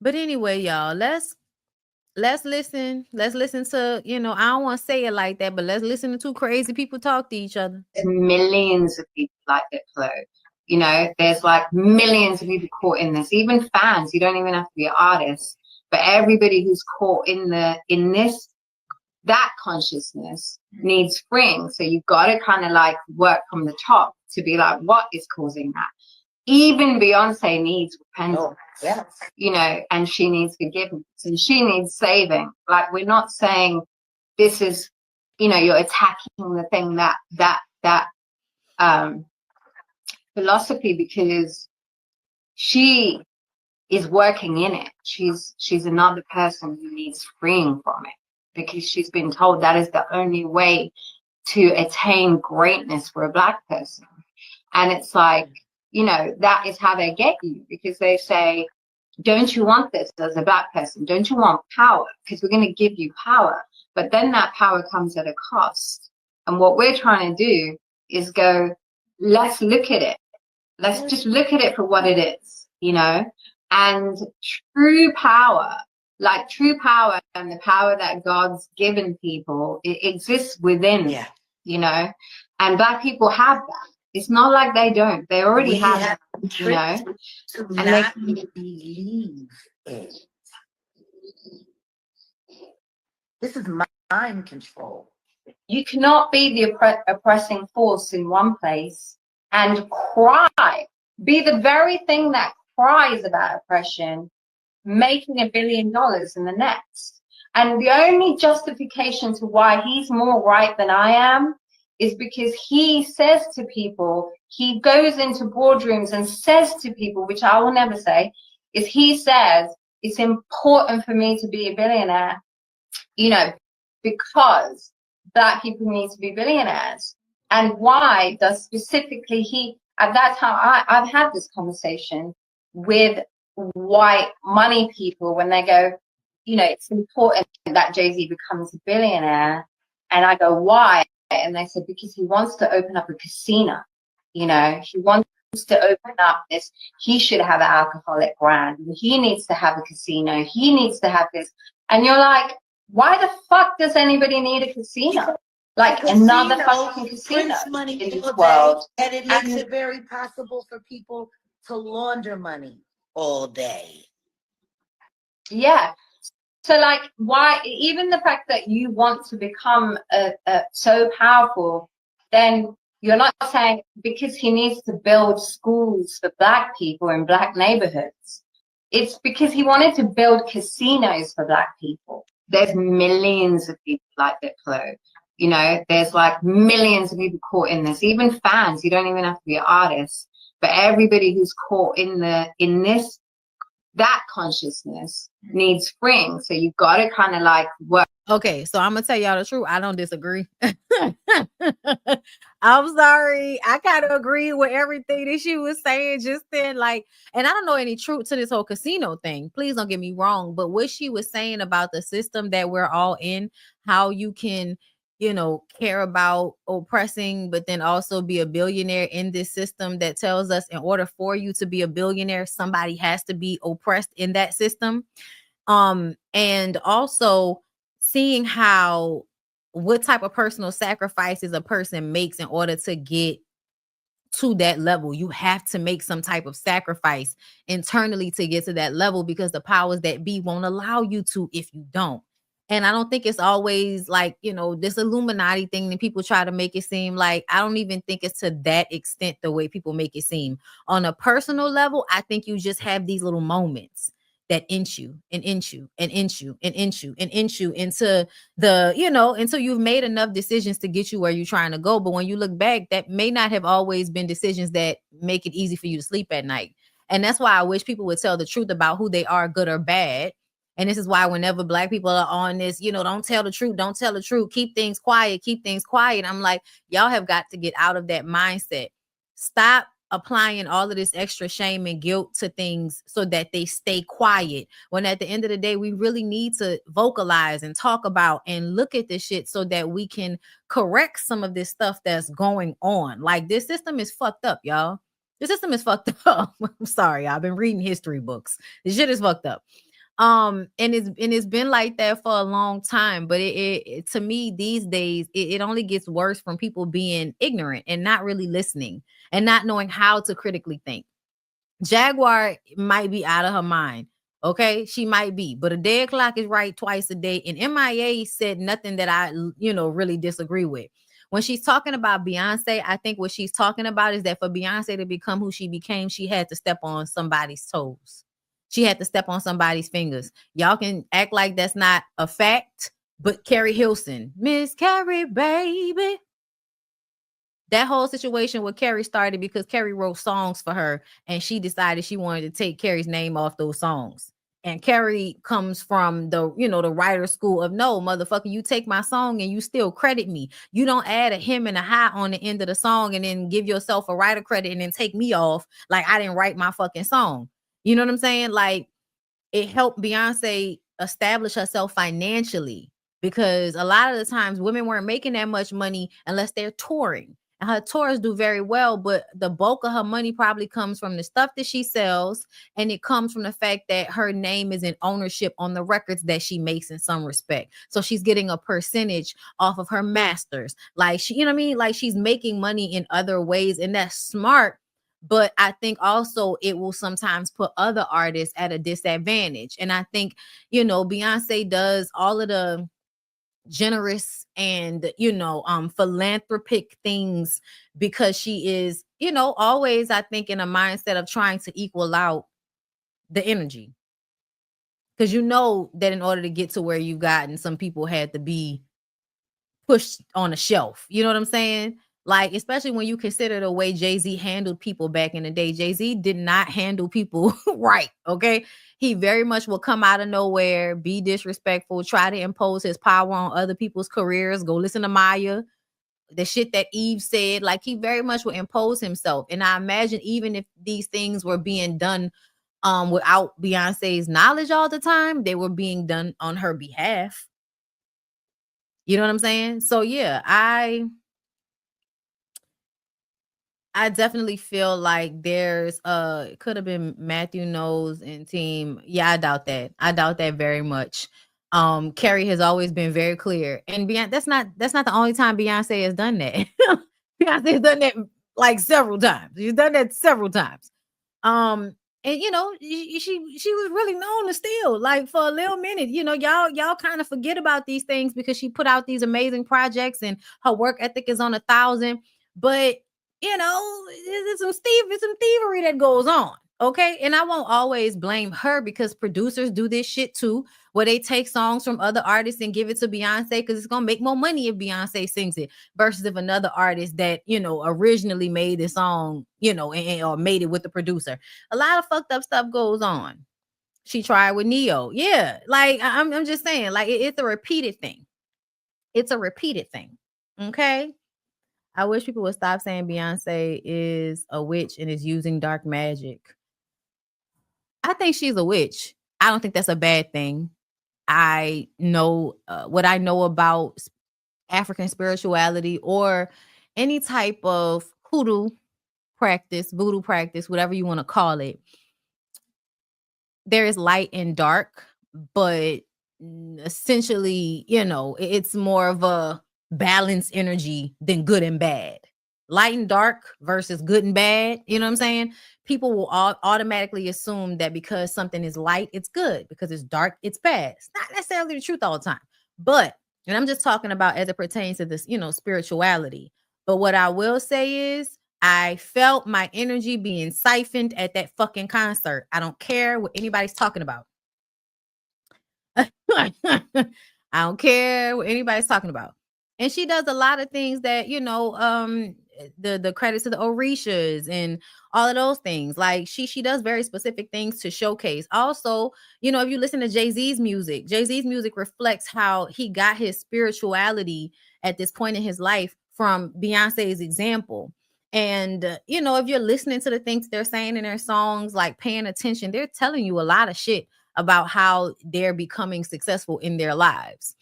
But anyway, y'all, let's listen. Let's listen to, I don't want to say it like that, but let's listen to two crazy people talk to each other. There's millions of people like that, Chloe. You know, there's like millions of people caught in this, even fans. You don't even have to be an artist, but everybody who's caught in this, that consciousness needs freeing. So you've got to kind of like work from the top to be like, what is causing that? Even Beyonce needs repentance, you know, and she needs forgiveness and she needs saving. Like, we're not saying this is, you know, you're attacking the thing that philosophy, because she is working in it. She's another person who needs freeing from it, because she's been told that is the only way to attain greatness for a Black person. And it's like, you know, that is how they get you, because they say, don't you want this as a Black person? Don't you want power? Because we're going to give you power. But then that power comes at a cost. And what we're trying to do is go, let's look at it. Let's just look at it for what it is, you know? And true power, like true power and the power that God's given people, it exists within, you know? And Black people have that. It's not like they don't. They already have it, you know? And they believe it. This is mind control. You cannot be the oppressing force in one place and cry. Be the very thing that cries about oppression, making $1 billion in the next. And the only justification to why he's more right than I am is because he says to people, he goes into boardrooms and says to people, which I will never say, is he says, it's important for me to be a billionaire, you know, because Black people need to be billionaires. And why does specifically he, at that time, I've had this conversation with white money people when they go, you know, it's important that Jay-Z becomes a billionaire. And I go, why? And they said, because he wants to open up a casino. You know, he wants to open up this. He should have an alcoholic brand. He needs to have a casino. He needs to have this. And you're like, why the fuck does anybody need a casino? Like another fucking casino money in this world. And it makes it very possible for people to launder money all day. Yeah. So like, why, even the fact that you want to become so powerful, then you're not saying because he needs to build schools for Black people in Black neighborhoods. It's because he wanted to build casinos for Black people. There's millions of people like that, Chloe. You know, there's like millions of people caught in this, even fans. You don't even have to be an artist, but everybody who's caught in this, that consciousness needs freeing. So you've got to kind of like work. Okay, so I'm gonna tell y'all the truth. I don't disagree. I'm sorry. I kind of agree with everything that she was saying just then. Like, and I don't know any truth to this whole casino thing. Please don't get me wrong. But what she was saying about the system that we're all in, how you can, care about oppressing, but then also be a billionaire in this system that tells us in order for you to be a billionaire, somebody has to be oppressed in that system. And also seeing what type of personal sacrifices a person makes in order to get to that level. You have to make some type of sacrifice internally to get to that level, because the powers that be won't allow you to if you don't. And I don't think it's always like, this Illuminati thing that people try to make it seem like. I don't even think it's to that extent the way people make it seem. On a personal level, I think you just have these little moments that inch you and inch you and inch you and inch you and inch you into until you've made enough decisions to get you where you're trying to go. But when you look back, that may not have always been decisions that make it easy for you to sleep at night. And that's why I wish people would tell the truth about who they are, good or bad. And this is why whenever Black people are on this, don't tell the truth, don't tell the truth, keep things quiet. I'm like, y'all have got to get out of that mindset. Stop applying all of this extra shame and guilt to things so that they stay quiet, when at the end of the day, we really need to vocalize and talk about and look at this shit so that we can correct some of this stuff that's going on. Like, this system is fucked up, y'all. The system is fucked up. I'm sorry, I've been reading history books. This shit is fucked up. And it's been like that for a long time, but it to me these days it only gets worse from people being ignorant and not really listening and not knowing how to critically think. Jaguar might be out of her mind. Okay, she might be, but a dead clock is right twice a day. And MIA said nothing that I, really disagree with. When she's talking about Beyonce, I think what she's talking about is that for Beyonce to become who she became, she had to step on somebody's toes. She had to step on somebody's fingers. Y'all can act like that's not a fact, but Carrie Hilson, Miss Carrie, baby, that whole situation with Carrie started because Carrie wrote songs for her and she decided she wanted to take Carrie's name off those songs. And Carrie comes from the writer school of no, motherfucker, you take my song and you still credit me. You don't add a him and a hi on the end of the song and then give yourself a writer credit and then take me off like I didn't write my fucking song. You know what I'm saying? Like, it helped Beyonce establish herself financially because a lot of the times women weren't making that much money unless they're touring. And her tours do very well, but the bulk of her money probably comes from the stuff that she sells. And it comes from the fact that her name is in ownership on the records that she makes in some respect. So she's getting a percentage off of her masters. Like she, you know what I mean? Like she's making money in other ways, and that's smart. But I think also it will sometimes put other artists at a disadvantage. And I think, Beyonce does all of the generous and philanthropic things because she is always, I think, in a mindset of trying to equal out the energy, because that in order to get to where you've gotten, some people had to be pushed on a shelf. You know what I'm saying? Like, especially when you consider the way Jay-Z handled people back in the day. Jay-Z did not handle people right. Okay. He very much will come out of nowhere, be disrespectful, try to impose his power on other people's careers. Go listen to Maya, the shit that Eve said. Like, he very much will impose himself. And I imagine even if these things were being done without Beyonce's knowledge all the time, they were being done on her behalf. You know what I'm saying? So yeah, I definitely feel like there's it could have been Matthew Knowles and team. Yeah, I doubt that. I doubt that very much. Carrie has always been very clear. And Beyonce, that's not the only time Beyonce has done that. Beyonce has done that like several times. She's done that several times. And she was really known to steal like for a little minute. Y'all kind of forget about these things because she put out these amazing projects and her work ethic is on 1,000. But there's some thievery that goes on. Okay. And I won't always blame her because producers do this shit too, where they take songs from other artists and give it to Beyonce because it's going to make more money if Beyonce sings it versus if another artist that, originally made the song, or made it with the producer. A lot of fucked up stuff goes on. She tried with Neo. Yeah. Like, I'm just saying, like, it's a repeated thing. It's a repeated thing. Okay. I wish people would stop saying Beyonce is a witch and is using dark magic. I think she's a witch. I don't think that's a bad thing. I know what I know about African spirituality or any type of voodoo practice, whatever you want to call it. There is light and dark, but essentially, it's more of a balanced energy than good and bad. Light and dark versus good and bad. You know what I'm saying? People will automatically assume that because something is light, it's good. Because it's dark, it's bad. It's not necessarily the truth all the time. But, and I'm just talking about as it pertains to this, spirituality. But what I will say is I felt my energy being siphoned at that fucking concert. I don't care what anybody's talking about. I don't care what anybody's talking about. And she does a lot of things that, the credits to the Orishas and all of those things. Like she does very specific things to showcase. Also, if you listen to Jay-Z's music reflects how he got his spirituality at this point in his life from Beyonce's example. And, if you're listening to the things they're saying in their songs, like paying attention, they're telling you a lot of shit about how they're becoming successful in their lives.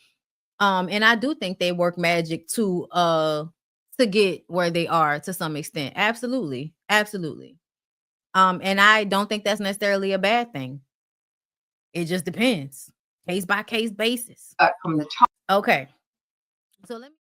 And I do think they work magic to get where they are to some extent. Absolutely. Absolutely. And I don't think that's necessarily a bad thing. It just depends, case by case basis. From the top. Okay. So let me